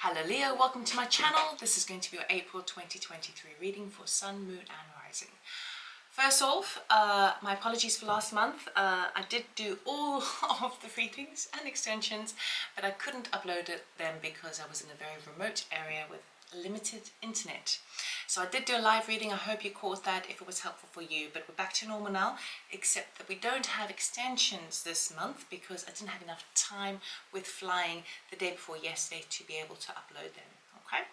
Hello Leo, welcome to my channel. This is going to be your April 2023 reading for Sun, Moon and Rising. First off, my apologies for last month. I did do all of the readings and extensions, but I couldn't upload them because I was in a very remote area with limited internet. So I did do a live reading. I hope you caught that if it was helpful for you, but we're back to normal now, except that we don't have extensions this month because I didn't have enough time with flying the day before yesterday to be able to upload them. Okay,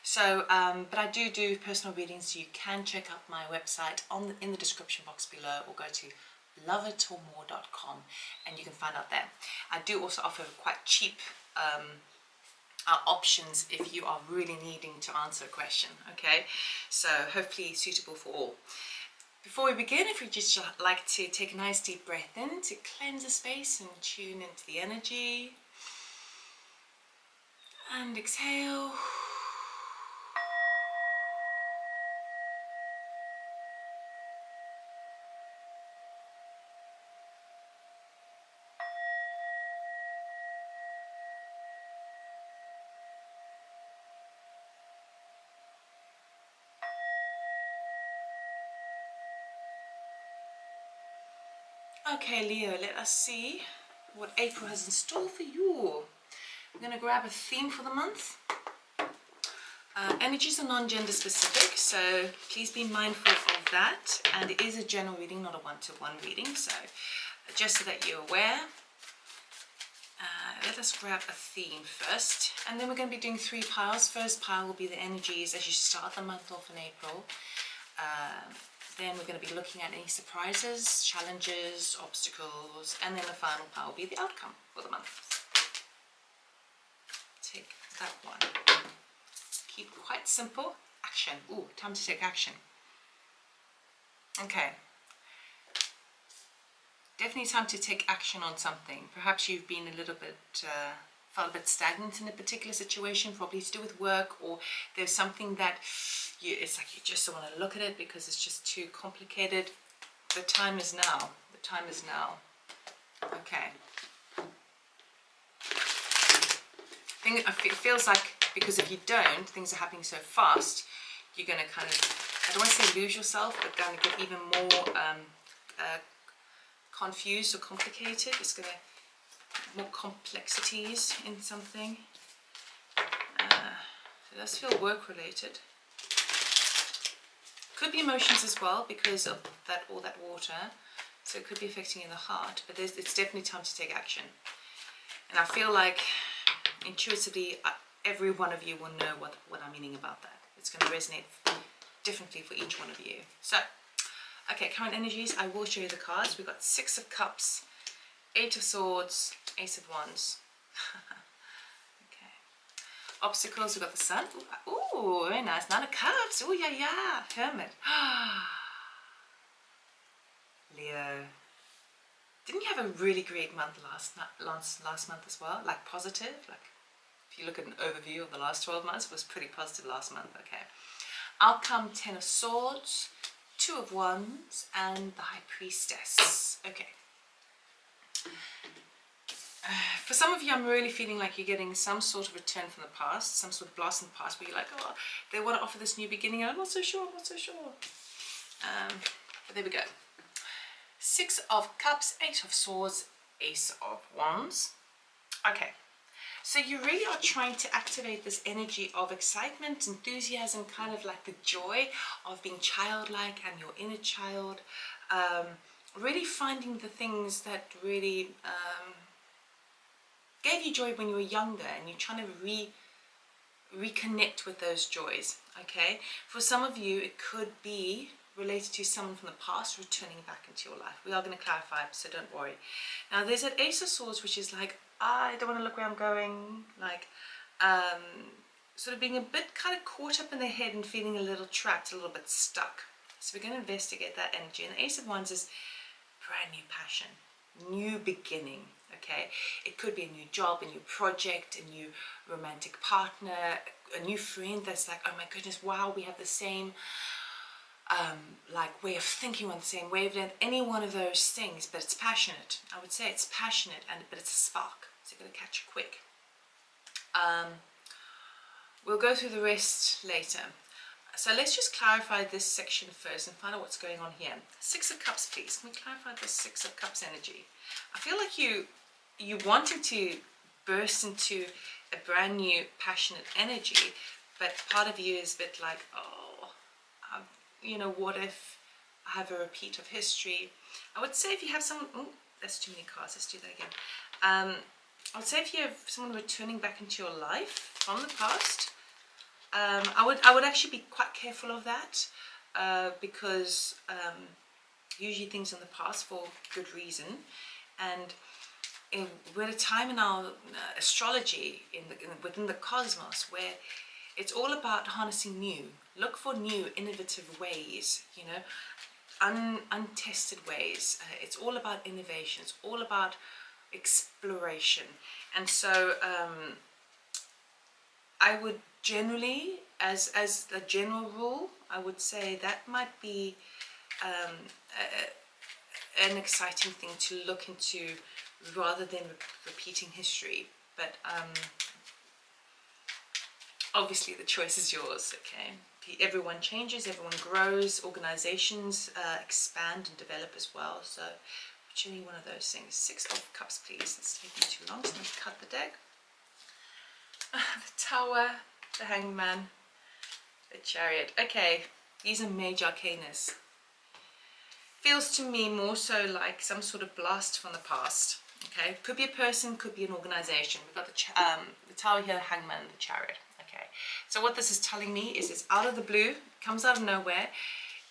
so but I do personal readings, so you can check out my website in the description box below, or go to loveittormore.com and you can find out there. I do also offer quite cheap options if you are really needing to answer a question. Okay, so hopefully suitable for all. Before we begin, if you just like to take a nice deep breath in to cleanse the space and tune into the energy, and exhale. Okay Leo, let us see what April has in store for you. I'm going to grab a theme for the month. Energies are non-gender specific, so please be mindful of that, and it is a general reading, not a one-to-one reading, so just so that you're aware. Let us grab a theme first, and then we're going to be doing 3 piles. First pile will be the energies as you start the month off in April. Then we're going to be looking at any surprises, challenges, obstacles, and then the final pile will be the outcome for the month. Take that one. Keep it quite simple. Action. Ooh, time to take action. Okay. Definitely time to take action on something. Perhaps you've been a little bit, felt a bit stagnant in a particular situation, probably to do with work, or there's something that it's like you just don't want to look at it because it's just too complicated. The time is now. The time is now. Okay. It feels like, because if you don't, things are happening so fast, you're going to kind of, I don't want to say lose yourself, but going to get even more confused or complicated. It's going to more complexities in something. It does feel work related. Could be emotions as well because of that, all that water, so it could be affecting in the heart, but it's definitely time to take action. And I feel like intuitively every one of you will know what I'm meaning about that. It's going to resonate differently for each one of you. So okay, current energies, I will show you the cards. We've got 6 of Cups, 8 of Swords, Ace of Wands. Okay. Obstacles, we've got the Sun. Ooh, very nice. 9 of Cups. Ooh, yeah. Hermit. Leo. Didn't you have a really great month last month as well? Like positive? Like if you look at an overview of the last 12 months, it was pretty positive last month. Okay. Outcome, 10 of Swords, 2 of Wands, and the High Priestess. Okay. For some of you, I'm really feeling like you're getting some sort of return from the past, some sort of blast in the past, where you're like, oh, they want to offer this new beginning, and I'm not so sure, but there we go. 6 of Cups, 8 of Swords, Ace of Wands. Okay. So you really are trying to activate this energy of excitement, enthusiasm, kind of like the joy of being childlike and your inner child. Really finding the things that really gave you joy when you were younger, and you're trying to reconnect with those joys. Okay, for some of you it could be related to someone from the past returning back into your life. We are going to clarify, so don't worry. Now there's that Ace of Swords, which is like, I don't want to look where I'm going, like sort of being a bit kind of caught up in the head and feeling a little trapped, a little bit stuck. So we're going to investigate that energy. And the Ace of Wands is brand new passion, new beginning. Okay, it could be a new job, a new project, a new romantic partner, a new friend that's like, oh my goodness, wow, we have the same like way of thinking, on the same wavelength, any one of those things, but it's passionate. I would say it's passionate, but it's a spark, so you're going to catch it quick. We'll go through the rest later. So let's just clarify this section first and find out what's going on here. Six of Cups, please. Can we clarify the Six of Cups energy? I feel like you wanting to burst into a brand new passionate energy, but part of you is a bit like, oh, you know, what if I have a repeat of history? I would say if you have someone, oh, that's too many cards, let's do that again. I would say if you have someone returning back into your life from the past, I would actually be quite careful of that, because usually things in the past for good reason, and we're at a time in our astrology, within the cosmos, where it's all about harnessing new. Look for new, innovative ways, you know, untested ways. It's all about innovation. It's all about exploration. And so I would generally, as a general rule, I would say that might be an exciting thing to look into, rather than repeating history. But obviously the choice is yours, okay? Everyone changes, everyone grows, organizations expand and develop as well. So whichever one of those things. Six of Cups, please. It's taking too long, so I'm going to cut the deck. The Tower, the Hangman, the Chariot. Okay, these are major arcanas. Feels to me more so like some sort of blast from the past. Okay, could be a person, could be an organization. We've got the Tower here, the Hangman, and the Chariot. Okay, so what this is telling me is it's out of the blue, comes out of nowhere.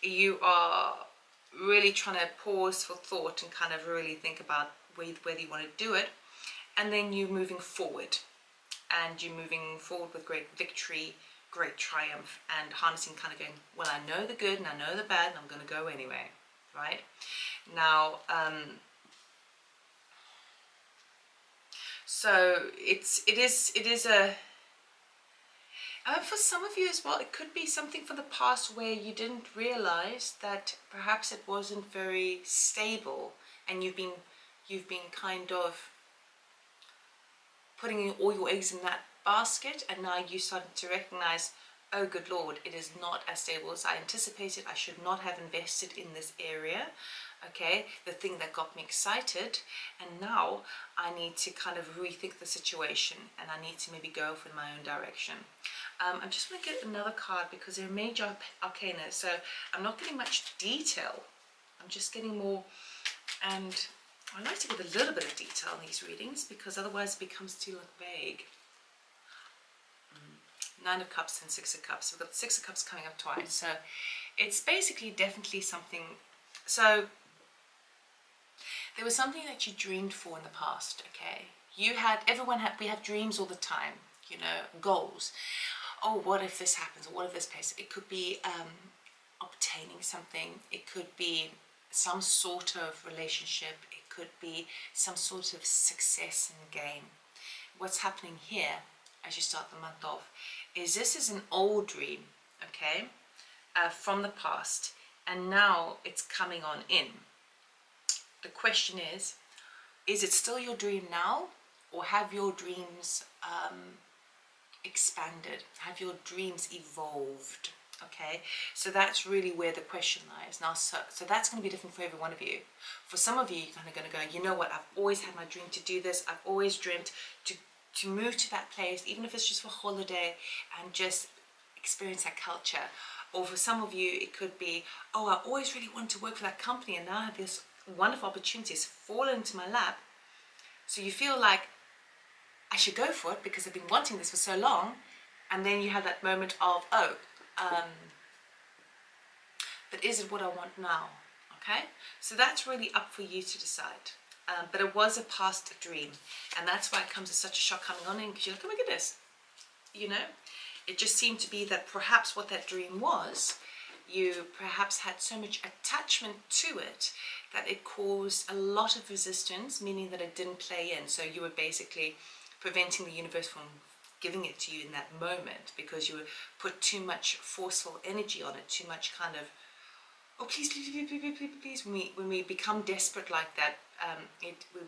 You are really trying to pause for thought and kind of really think about whether you want to do it, and then you're moving forward, and you're moving forward with great victory, great triumph, and harnessing, kind of going, well, I know the good and I know the bad, and I'm going to go anyway, right? Now, so it is a, for some of you as well, it could be something from the past where you didn't realize that perhaps it wasn't very stable, and you've been kind of putting all your eggs in that basket, and now you started to recognize, oh good Lord, it is not as stable as I anticipated. I should not have invested in this area, okay, the thing that got me excited, and now I need to kind of rethink the situation, and I need to maybe go in my own direction. I just want to get another card because they're major arcana, so I'm not getting much detail. I'm just getting more, and I like to give a little bit of detail in these readings because otherwise it becomes too vague. Nine of Cups and Six of Cups. We've got Six of Cups coming up twice, so it's basically definitely something. So there was something that you dreamed for in the past, okay? We have dreams all the time, you know, goals. Oh, what if this happens? Or what if this place? It could be obtaining something. It could be some sort of relationship. It could be some sort of success and gain. What's happening here as you start the month off is this is an old dream, okay, from the past, and now it's coming on in. The question is it still your dream now, or have your dreams expanded? Have your dreams evolved? Okay, so that's really where the question lies. Now, so that's going to be different for every one of you. For some of you, you're kind of going to go, you know what, I've always had my dream to do this. I've always dreamt to move to that place, even if it's just for holiday, and just experience that culture. Or for some of you, it could be, oh, I always really wanted to work for that company, and now I have this wonderful opportunities fall into my lap. So you feel like I should go for it because I've been wanting this for so long, and then you have that moment of, oh, but is it what I want now? Okay, so that's really up for you to decide. But it was a past dream, and that's why it comes as such a shock coming on in, because you're like, oh my goodness, you know, it just seemed to be that perhaps what that dream was, you perhaps had so much attachment to it that it caused a lot of resistance, meaning that it didn't play in. So you were basically preventing the universe from giving it to you in that moment because you put too much forceful energy on it, too much kind of, oh please, please, please, please, please, please. When we become desperate like that,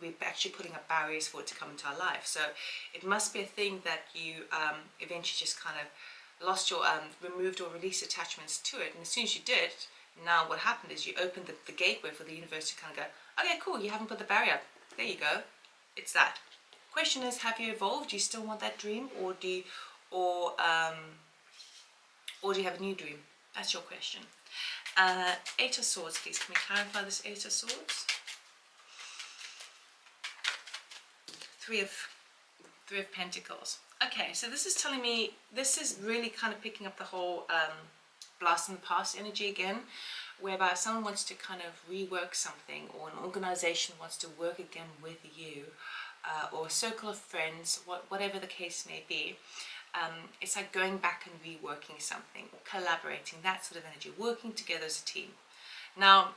we're actually putting up barriers for it to come into our life. So it must be a thing that you eventually just kind of lost your, removed or released attachments to it. And as soon as you did, now what happened is you opened the gateway for the universe to kind of go, okay, cool, you haven't put the barrier up. There you go. It's that. Question is, have you evolved? Do you still want that dream, or do you, or do you have a new dream? That's your question. Eight of Swords, please. Can we clarify this Eight of Swords? Three of Pentacles. Okay, so this is telling me, this is really kind of picking up the whole blast in the past energy again, whereby someone wants to kind of rework something, or an organization wants to work again with you, or a circle of friends, whatever the case may be. It's like going back and reworking something, collaborating, that sort of energy, working together as a team. Now,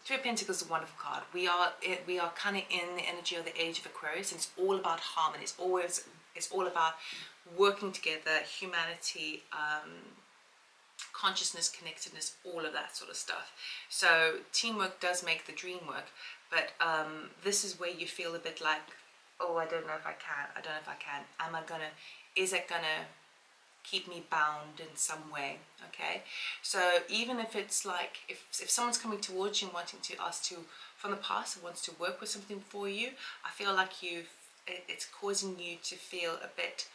Three of Pentacles is a wonderful card. We are kind of in the energy of the Age of Aquarius, and it's all about harmony. It's all about working together, humanity, consciousness, connectedness, all of that sort of stuff. So teamwork does make the dream work, but this is where you feel a bit like, oh, I don't know if I can, I don't know if I can, is it gonna keep me bound in some way? Okay, so even if it's like, if someone's coming towards you and wanting to ask to, from the past, and wants to work with something for you, I feel like it's causing you to feel a bit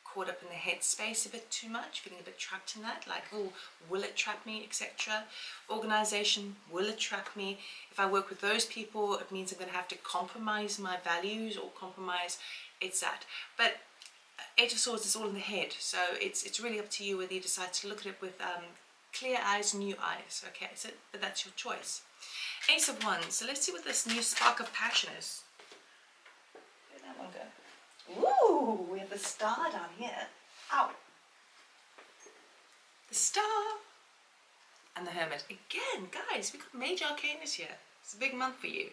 caught up in the headspace a bit too much, feeling a bit trapped in that, like, oh, will it trap me, etc. Organization, will it trap me? If I work with those people, it means I'm going to have to compromise my values, or compromise, it's that. But Eight of Swords is all in the head, so it's really up to you whether you decide to look at it with clear eyes, new eyes. Okay, so but that's your choice. Ace of Wands. So let's see what this new spark of passion is. Where'd that one go? Ooh, we have the Star down here. Ow. The Star and the Hermit. Again, guys, we've got major arcanas here. It's a big month for you.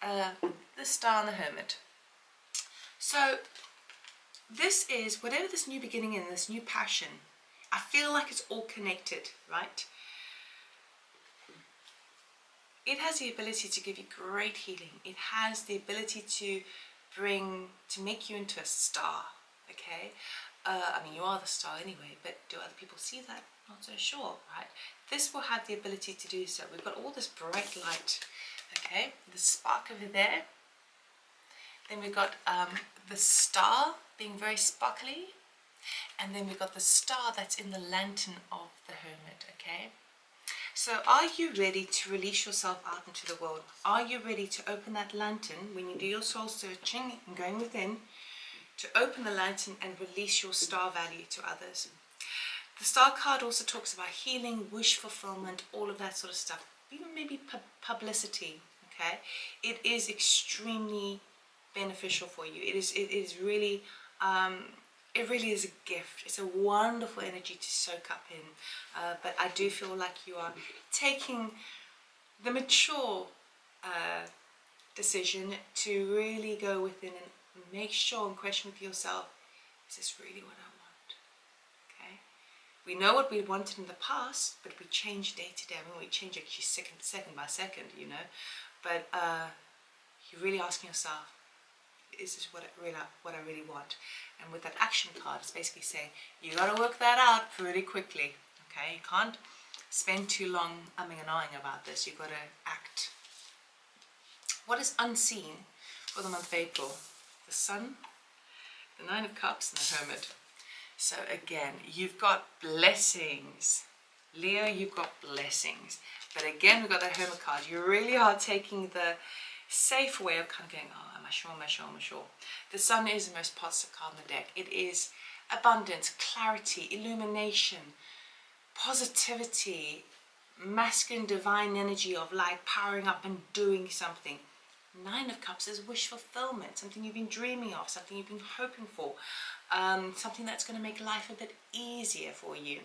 The Star and the Hermit. So this is, whatever this new beginning in, this new passion, I feel like it's all connected, right? It has the ability to give you great healing. It has the ability to make you into a star, okay? I mean, you are the star anyway, but do other people see that? Not so sure, right? This will have the ability to do so. We've got all this bright light, okay? The spark over there. Then we've got the star being very sparkly. And then we've got the star that's in the lantern of the Hermit, okay? So are you ready to release yourself out into the world? Are you ready to open that lantern when you do your soul searching and going within, to open the lantern and release your star value to others? The Star card also talks about healing, wish fulfillment, all of that sort of stuff. Even maybe publicity, okay? It is extremely beneficial for you. It is really, it really is a gift. It's a wonderful energy to soak up in. But I do feel like you are taking the mature decision to really go within and make sure and question with yourself, is this really what I want? Okay. We know what we wanted in the past, but we change day to day. I mean, we change actually second by second, you know. But you're really asking yourself, is this what I really want? And with that action card, it's basically saying you got to work that out pretty quickly. Okay, you can't spend too long umming and ahhing about this. You've got to act. What is unseen for the month of April? The Sun, the Nine of Cups, and the Hermit. So again, you've got blessings. Leo, you've got blessings. But again, we've got the Hermit card. You really are taking the safe way of kind of going, oh, am I sure, am I sure, am I sure? The Sun is the most positive card in the deck. It is abundance, clarity, illumination, positivity, masculine divine energy of light, powering up and doing something. Nine of Cups is wish fulfillment, something you've been dreaming of, something you've been hoping for, something that's going to make life a bit easier for you.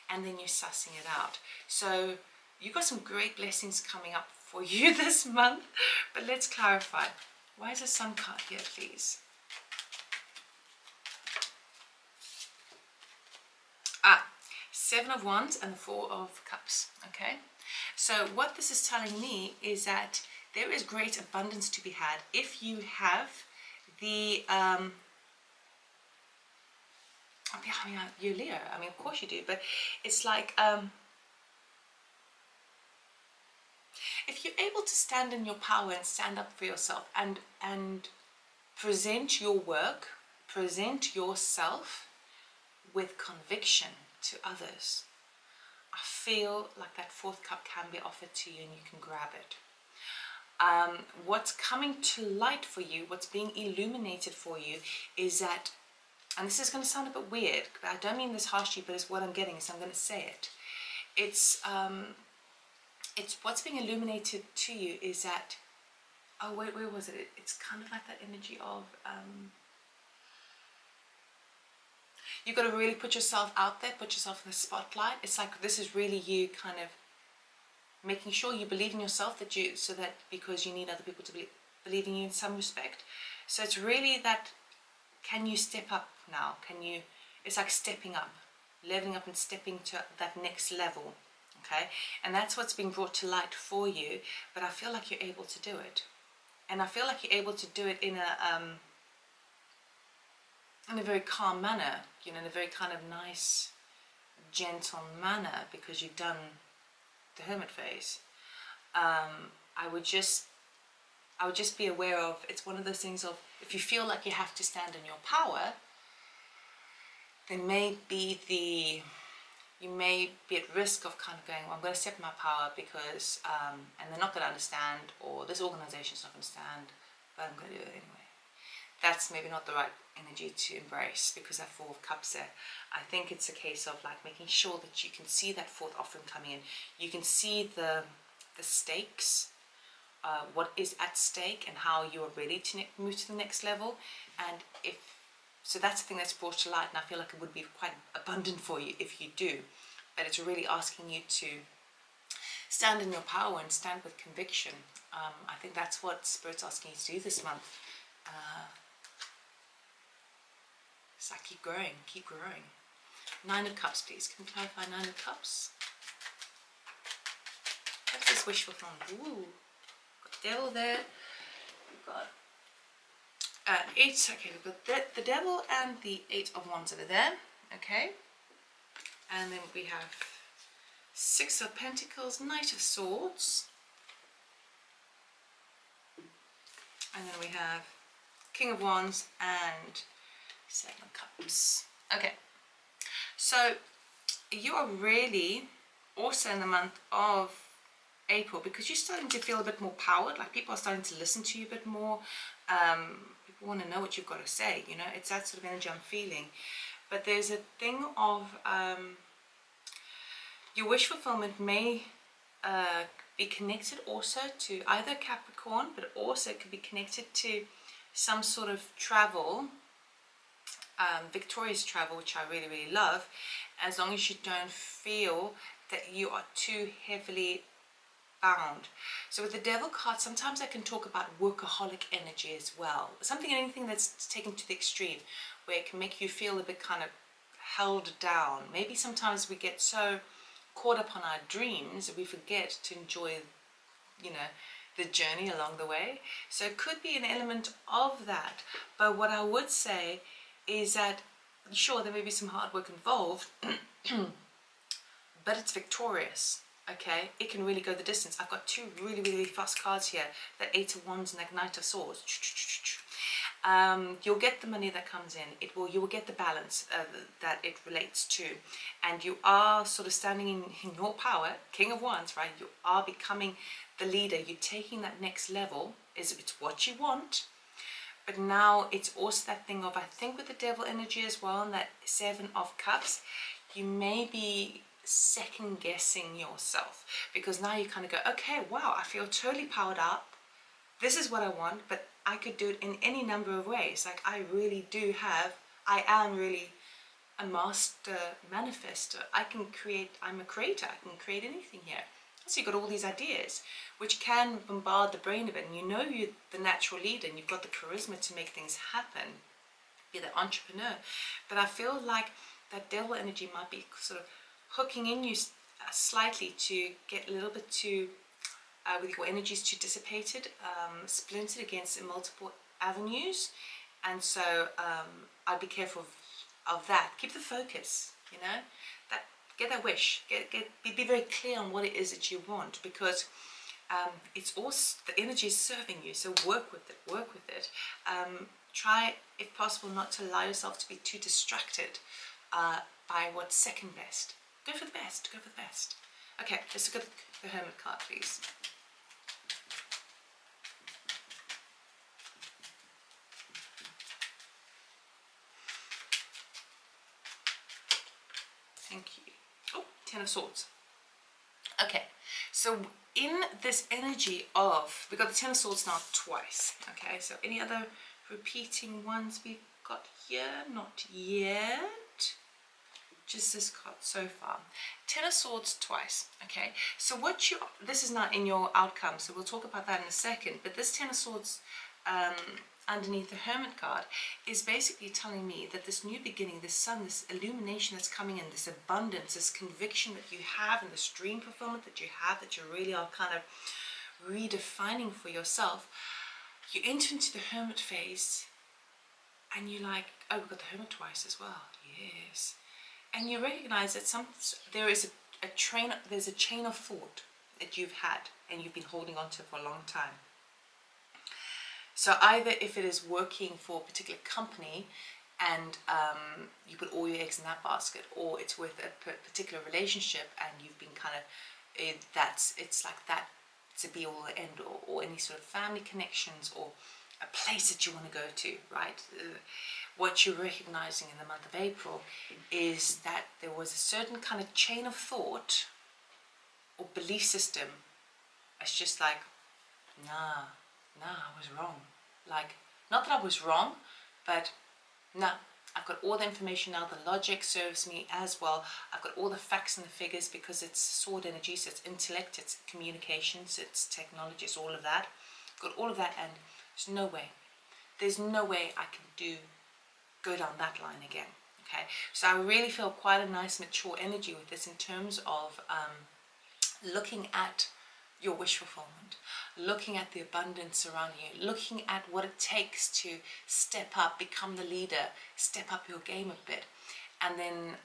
And then you're sussing it out. So you've got some great blessings coming up for you this month, but let's clarify. Why is the Sun card here, please? Seven of Wands and the Four of Cups, okay? So what this is telling me is that there is great abundance to be had if you have the I mean, you're Leo, I mean, of course you do, but it's like if you're able to stand in your power and stand up for yourself and present your work, present yourself with conviction to others, I feel like that fourth cup can be offered to you and you can grab it. What's coming to light for you, what's being illuminated for you is that, and this is going to sound a bit weird, but I don't mean this harshly, but it's what I'm getting, so I'm going to say it. It's what's being illuminated to you is that, oh wait, where was it? It's kind of like that energy of, you've got to really put yourself out there, put yourself in the spotlight. It's like this is really you kind of making sure you believe in yourself, that you, so that because you need other people to believe in you in some respect. So it's really that, can you step up now? Can you, it's like stepping up, leveling up and stepping to that next level, okay? And that's what's being brought to light for you, but I feel like you're able to do it. And I feel like you're able to do it in a very calm manner, you know, in a very kind of nice, gentle manner, because you've done the hermit phase. I would just be aware of, it's one of those things of, if you feel like you have to stand in your power, then maybe you may be at risk of kind of going, well, I'm going to step in my power because, and they're not going to understand, or this organization's not going to understand, but I'm going to do it anyway. That's maybe not the right energy to embrace, because that Four of Cups there, I think it's a case of like making sure that you can see that fourth offering coming in. You can see the stakes, what is at stake, and how you are ready to move to the next level. And if so, that's the thing that's brought to light, and I feel like it would be quite abundant for you if you do. But it's really asking you to stand in your power and stand with conviction. I think that's what Spirit's asking you to do this month. So keep growing, keep growing. Nine of Cups, please. Can you clarify Nine of Cups? What's this wish fulfillment? Ooh, got Devil there. We've got Eight. Okay, we've got the Devil and the Eight of Wands over there. Okay, and then we have Six of Pentacles, Knight of Swords, and then we have King of Wands and Seven of Cups. Okay, so you are really also in the month of April, because you're starting to feel a bit more powered, like people are starting to listen to you a bit more. People want to know what you've got to say, you know, it's that sort of energy I'm feeling. But there's a thing of your wish fulfillment may be connected also to either Capricorn, but also it could be connected to some sort of travel, victorious travel, which I really, really love, as long as you don't feel that you are too heavily bound. So with the Devil card, sometimes I can talk about workaholic energy as well. Anything that's taken to the extreme, where it can make you feel a bit kind of held down. Maybe sometimes we get so caught up on our dreams that we forget to enjoy, you know, the journey along the way. So it could be an element of that. But what I would say is that, sure, there may be some hard work involved, but it's victorious. Okay, it can really go the distance. I've got two really, really fast cards here, that Eight of Wands and that Knight of Swords. You'll get the money that comes in. You will get the balance that it relates to, and you are sort of standing in your power. King of Wands, right? You are becoming the leader. You're taking that next level. It's what you want, but now it's also that thing of, I think with the Devil energy as well, and that Seven of Cups, you may be second guessing yourself, because now you kind of go, okay, wow, I feel totally powered up, this is what I want, but I could do it in any number of ways. Like I am really a master manifestor. I'm a creator, I can create anything here. So you've got all these ideas which can bombard the brain a bit, and you know you're the natural leader and you've got the charisma to make things happen, be the entrepreneur. But I feel like that Devil energy might be sort of hooking in you slightly to get a little bit too with your energies too dissipated, splintered against multiple avenues, and so I'd be careful of that. Keep the focus, you know, that get that wish, be very clear on what it is that you want, because it's also the energy is serving you. So work with it. Try, if possible, not to allow yourself to be too distracted by what's second best. Go for the best. Okay, let's look at the Hermit card, please. Thank you. Oh, Ten of Swords. Okay, so in this energy of, we got the Ten of Swords now twice. Okay, so any other repeating ones we've got here? Not yet. Just this card so far. Ten of Swords twice. Okay, so this is not in your outcome, so we'll talk about that in a second, but this Ten of Swords underneath the Hermit card is basically telling me that this new beginning, this sun, this illumination that's coming in, this abundance, this conviction that you have, and this dream fulfillment that you have, that you really are kind of redefining for yourself, you enter into the Hermit phase and you're like, oh, we've got the Hermit twice as well. Yes. And you recognize that there's a chain of thought that you've had and you've been holding on to for a long time. So either if it is working for a particular company and you put all your eggs in that basket, or it's with a particular relationship and you've been kind of, it's like that to be all the end all, or any sort of family connections or a place that you want to go to, right? What you're recognizing in the month of April is that there was a certain kind of chain of thought or belief system. It's just like, nah, I was wrong. Like, not that I was wrong, but nah, I've got all the information now. The logic serves me as well. I've got all the facts and the figures, because it's sword energy, so it's intellect, it's communications, it's technology, it's all of that. I've got all of that, and there's no way I can go down that line again. Okay, so I really feel quite a nice mature energy with this in terms of looking at your wish fulfillment, looking at the abundance around you, looking at what it takes to step up, become the leader, step up your game a bit. And then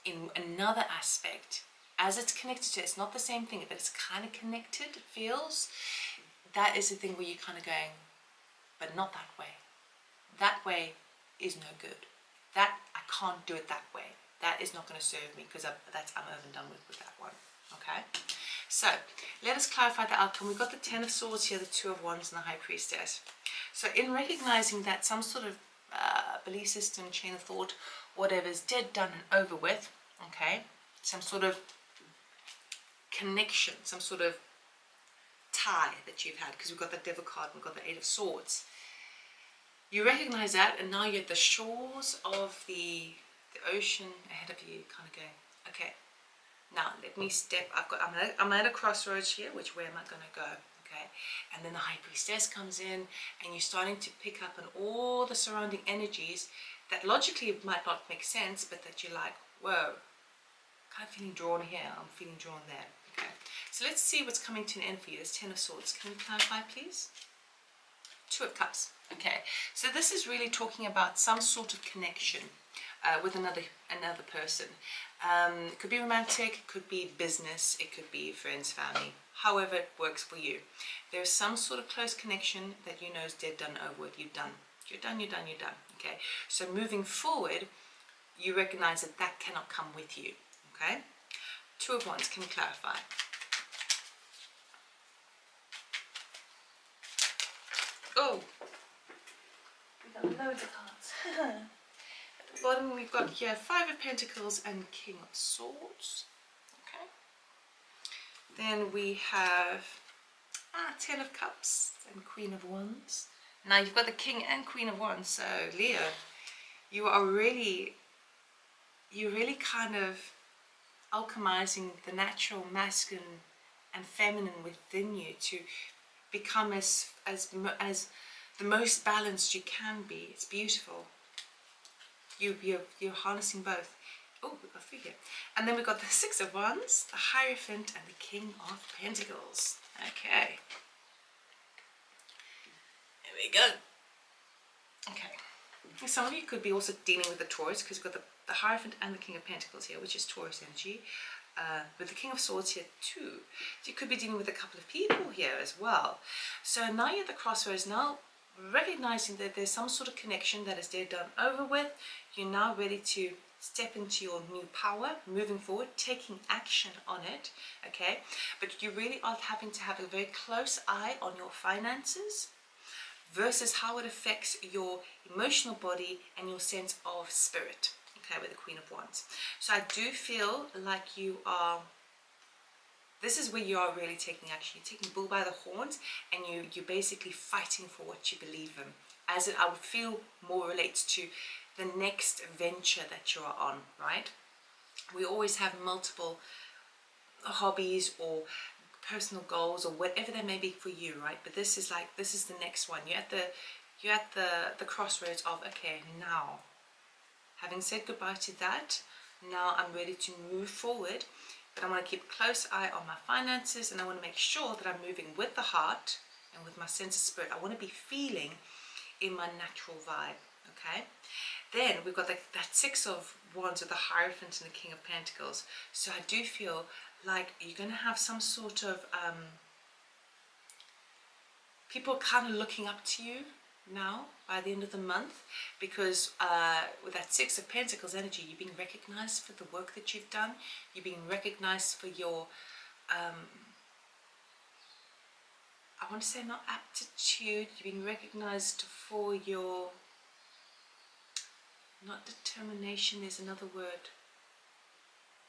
in another aspect, as it's connected to, it's not the same thing, but it's kind of connected, it feels. That is the thing where you're kind of going, but not that way. That way is no good. That, I can't do it that way. That is not going to serve me, because I'm over and done with that one. Okay, so let us clarify the outcome. We've got the Ten of Swords here, the Two of Wands, and the High Priestess. So in recognizing that some sort of belief system, chain of thought, whatever is dead, done, and over with, okay, some sort of connection, some sort of tie that you've had, because we've got the Devil card, we've got the Eight of Swords. You recognize that, and now you're at the shores of the ocean ahead of you, kind of going, okay, now let me step. I'm at a crossroads here. Which way am I going to go? Okay, and then the High Priestess comes in, and you're starting to pick up on all the surrounding energies that logically might not make sense, but that you're like, whoa, kind of feeling drawn here. I'm feeling drawn there. Okay, so let's see what's coming to an end for you. There's Ten of Swords. Can you clarify, please? Two of Cups. Okay, so this is really talking about some sort of connection with another person. It could be romantic, it could be business, it could be friends, family, however it works for you. There's some sort of close connection that you know is dead, done, over with. You're done. Okay, so moving forward, you recognize that that cannot come with you. Okay, Two of Wands. Can you clarify? Oh, we got loads of cards. At the bottom we've got here Five of Pentacles and King of Swords. Okay. Then we have Ten of Cups and Queen of Wands. Now you've got the King and Queen of Wands. So Leo, you're really kind of alchemizing the natural masculine and feminine within you to become as the most balanced you can be. It's beautiful. You're harnessing both. Oh, we've got three here. And then we've got the Six of Wands, the Hierophant, and the King of Pentacles. Okay. There we go. Okay. Some of you could be also dealing with the Taurus, because we've got the Hierophant and the King of Pentacles here, which is Taurus energy. With the King of Swords here too. So you could be dealing with a couple of people here as well. So now you're at the crossroads, now recognizing that there's some sort of connection that is there, done, over with. You're now ready to step into your new power, moving forward, taking action on it, okay? But you really are having to have a very close eye on your finances versus how it affects your emotional body and your sense of spirit, okay, with the Queen of Wands. So I do feel like you are, this is where you are really taking action. You're taking the bull by the horns, and you're basically fighting for what you believe in. As I would feel more relates to the next venture that you are on, right? We always have multiple hobbies or personal goals or whatever they may be for you, right? But this is like, this is the next one. You're at the crossroads of, okay, now, having said goodbye to that, now I'm ready to move forward. But I want to keep a close eye on my finances, and I want to make sure that I'm moving with the heart and with my sense of spirit. I want to be feeling in my natural vibe, okay? Then we've got that Six of Wands with the Hierophant and the King of Pentacles. So I do feel like you're going to have some sort of people kind of looking up to you now by the end of the month, because with that Six of Pentacles energy, you're being recognized for the work that you've done. You're being recognized for your I want to say not aptitude, you're being recognized for your, not determination, there's another word,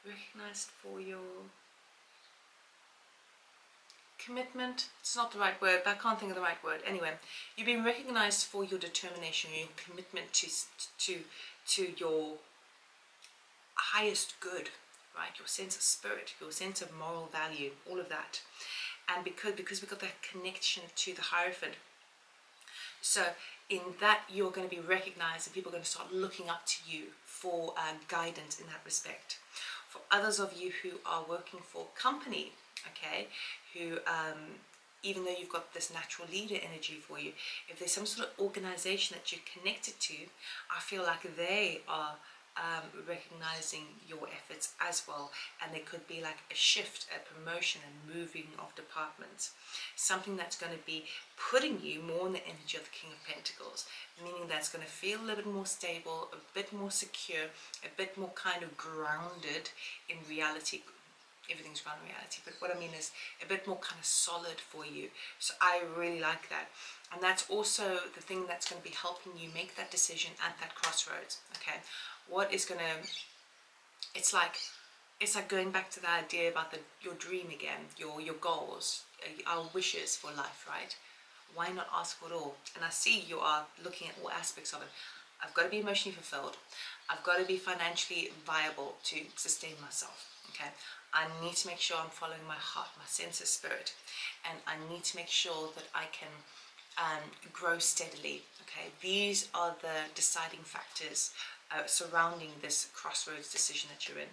recognized for your commitment. It's not the right word, but I can't think of the right word. Anyway, you've been recognized for your determination, your commitment to your highest good, right? Your sense of spirit, your sense of moral value, all of that. And because we've got that connection to the Hierophant, so in that you're going to be recognized, and people are going to start looking up to you for guidance in that respect. For others of you who are working for company, okay, who even though you've got this natural leader energy for you, if there's some sort of organization that you're connected to, I feel like they are recognizing your efforts as well, and there could be like a shift, a promotion, and moving of departments, something that's going to be putting you more in the energy of the King of Pentacles, meaning that's going to feel a little bit more stable, a bit more secure, a bit more kind of grounded in reality. Everything's around reality, but what I mean is a bit more kind of solid for you. So I really like that, and that's also the thing that's going to be helping you make that decision at that crossroads. Okay, what is going to, it's like going back to the idea about your dream again, your goals, our wishes for life, right? Why not ask for it all? And I see you are looking at all aspects of it. I've got to be emotionally fulfilled. I've got to be financially viable to sustain myself. Okay, I need to make sure I'm following my heart, my sense of spirit, and I need to make sure that I can grow steadily. Okay, these are the deciding factors surrounding this crossroads decision that you're in.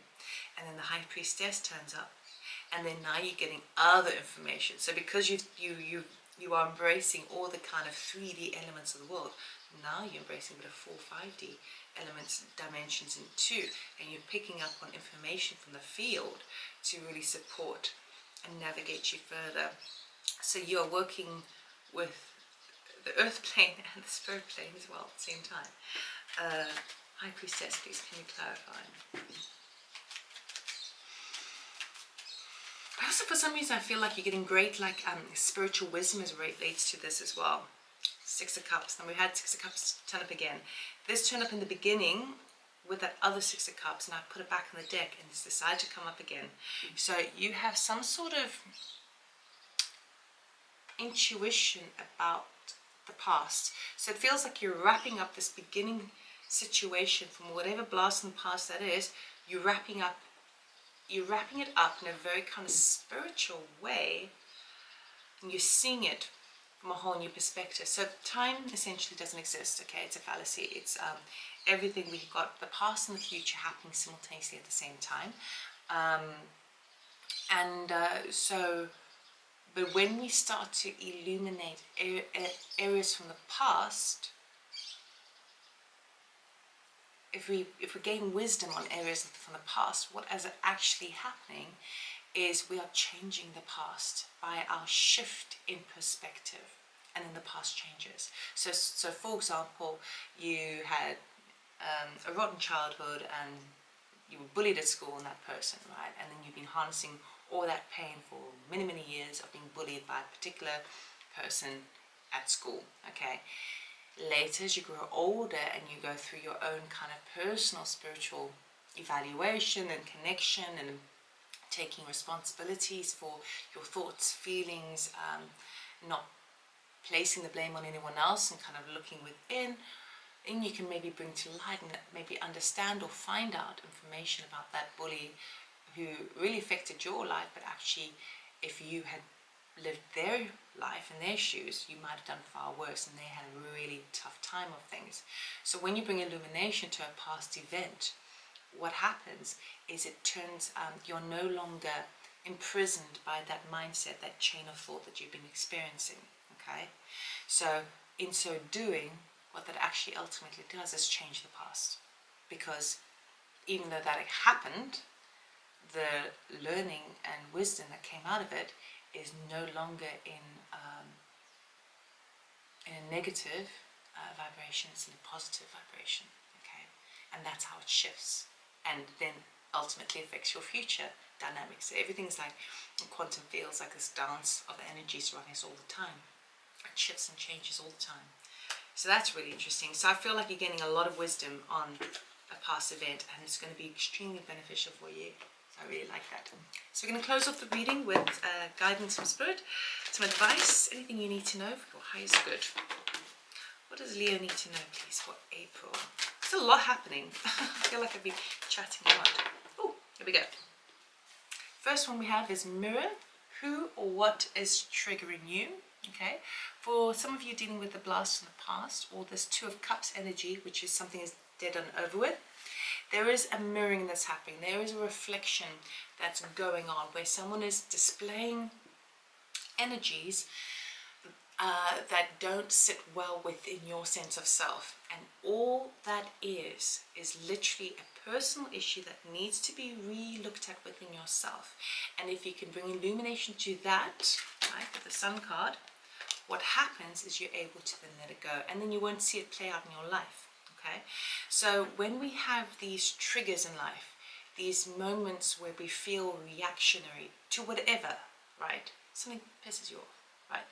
And then the High Priestess turns up, and then now you're getting other information. So because you are embracing all the kind of 3D elements of the world, now you're embracing a bit of 4, 5D elements, dimensions in 2, and you're picking up on information from the field to really support and navigate you further. So you're working with the earth plane and the spirit plane as well at the same time. High Priestess, please, can you clarify? But also for some reason I feel like you're getting great like spiritual wisdom as relates to this as well. Six of Cups, and we had Six of Cups turn up again. This turned up in the beginning with that other Six of Cups, and I put it back on the deck and it's decided to come up again. So you have some sort of intuition about the past. So it feels like you're wrapping up this beginning situation from whatever blast in the past that is. You're wrapping it up in a very kind of spiritual way, and you're seeing it from a whole new perspective. So time essentially doesn't exist, okay? It's a fallacy. It's everything we've got, the past and the future happening simultaneously at the same time. So But when we start to illuminate areas from the past, if we gain wisdom on areas from the past, what is actually happening is we are changing the past by our shift in perspective, and then the past changes. So for example, you had a rotten childhood and you were bullied at school and that person, right? And then you've been harnessing all that pain for many, many years of being bullied by a particular person at school, okay? Later, as you grow older and you go through your own kind of personal spiritual evaluation and connection and taking responsibilities for your thoughts, feelings, not placing the blame on anyone else and kind of looking within, and you can maybe bring to light and maybe understand or find out information about that bully who really affected your life, but actually if you had lived their life in their shoes, you might have done far worse and they had a really tough time of things. So when you bring illumination to a past event, what happens is it turns, you're no longer imprisoned by that mindset, that chain of thought that you've been experiencing, okay? So in so doing, what that actually ultimately does is change the past, because even though that it happened, the learning and wisdom that came out of it is no longer in a negative vibration, it's in a positive vibration, okay? And that's how it shifts, and then ultimately affects your future dynamics. So everything's like in quantum fields, like this dance of energies running us all the time. It shifts and changes all the time. So that's really interesting. So I feel like you're getting a lot of wisdom on a past event, and it's going to be extremely beneficial for you. So I really like that. So we're going to close off the reading with guidance from Spirit, some advice, anything you need to know for your highest good. What does Leo need to know, please, for April? There's a lot happening. I feel like I've been chatting a lot. Oh, here we go. First one we have is mirror. Who or what is triggering you? Okay, for some of you dealing with the blast from the past, or this Two of Cups energy, which is something is dead and over with, there is a mirroring that's happening. There is a reflection that's going on where someone is displaying energies that don't sit well within your sense of self, and all that is literally a personal issue that needs to be re-looked at within yourself. And if you can bring illumination to that, right, with the Sun card, what happens is you're able to then let it go, and then you won't see it play out in your life, okay? So when we have these triggers in life, these moments where we feel reactionary to whatever, right? Something pisses you off, right?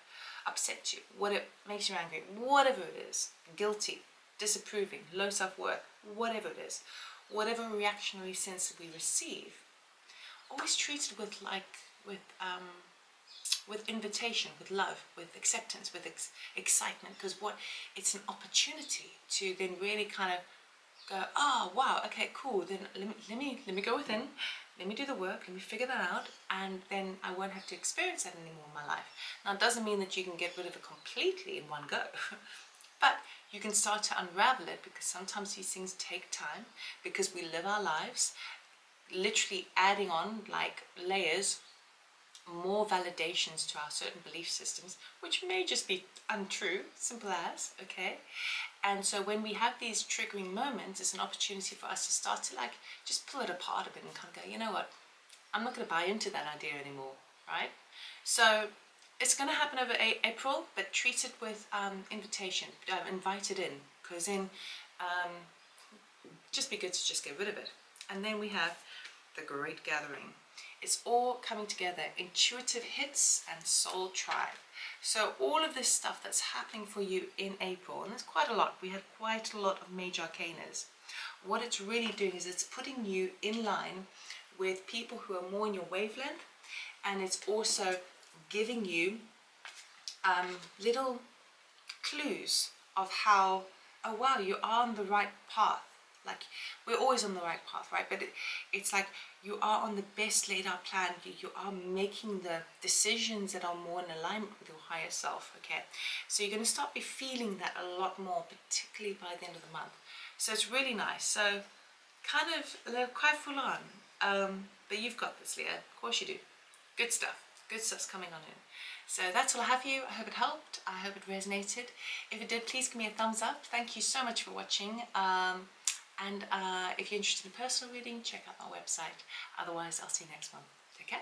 Upsets you, whatever, makes you angry, whatever it is, guilty, disapproving, low self-worth, whatever it is, whatever reactionary sense that we receive, always treat it with with invitation, with love, with acceptance, with excitement, because it's an opportunity to then really kind of go, oh wow, okay, cool, then let me go within, let me do the work, let me figure that out, and then I won't have to experience that anymore in my life. Now it doesn't mean that you can get rid of it completely in one go, but you can start to unravel it, because sometimes these things take time, because we live our lives literally adding on like layers, more validations to our certain belief systems, which may just be untrue, simple as, okay? And so when we have these triggering moments, it's an opportunity for us to start to like just pull it apart a bit and kind of go, you know what, I'm not going to buy into that idea anymore, right? So it's going to happen over April, but treat it with invitation, invite it in, because then just be good to just get rid of it. And then we have the Great Gathering. It's all coming together, intuitive hits and soul tribe. So all of this stuff that's happening for you in April, and there's quite a lot, we had quite a lot of major arcanas. What it's really doing is it's putting you in line with people who are more in your wavelength, and it's also giving you little clues of how, oh wow, you are on the right path. Like, we're always on the right path, right? But it's like you are on the best laid out plan. You are making the decisions that are more in alignment with your higher self, okay? So you're going to start be feeling that a lot more, particularly by the end of the month. So it's really nice. So kind of, they're quite full on. But you've got this, Leah. Of course you do. Good stuff. Good stuff's coming on in. So that's all I have for you. I hope it helped. I hope it resonated. If it did, please give me a thumbs up. Thank you so much for watching. And if you're interested in personal reading, check out my website. Otherwise, I'll see you next month. Take care.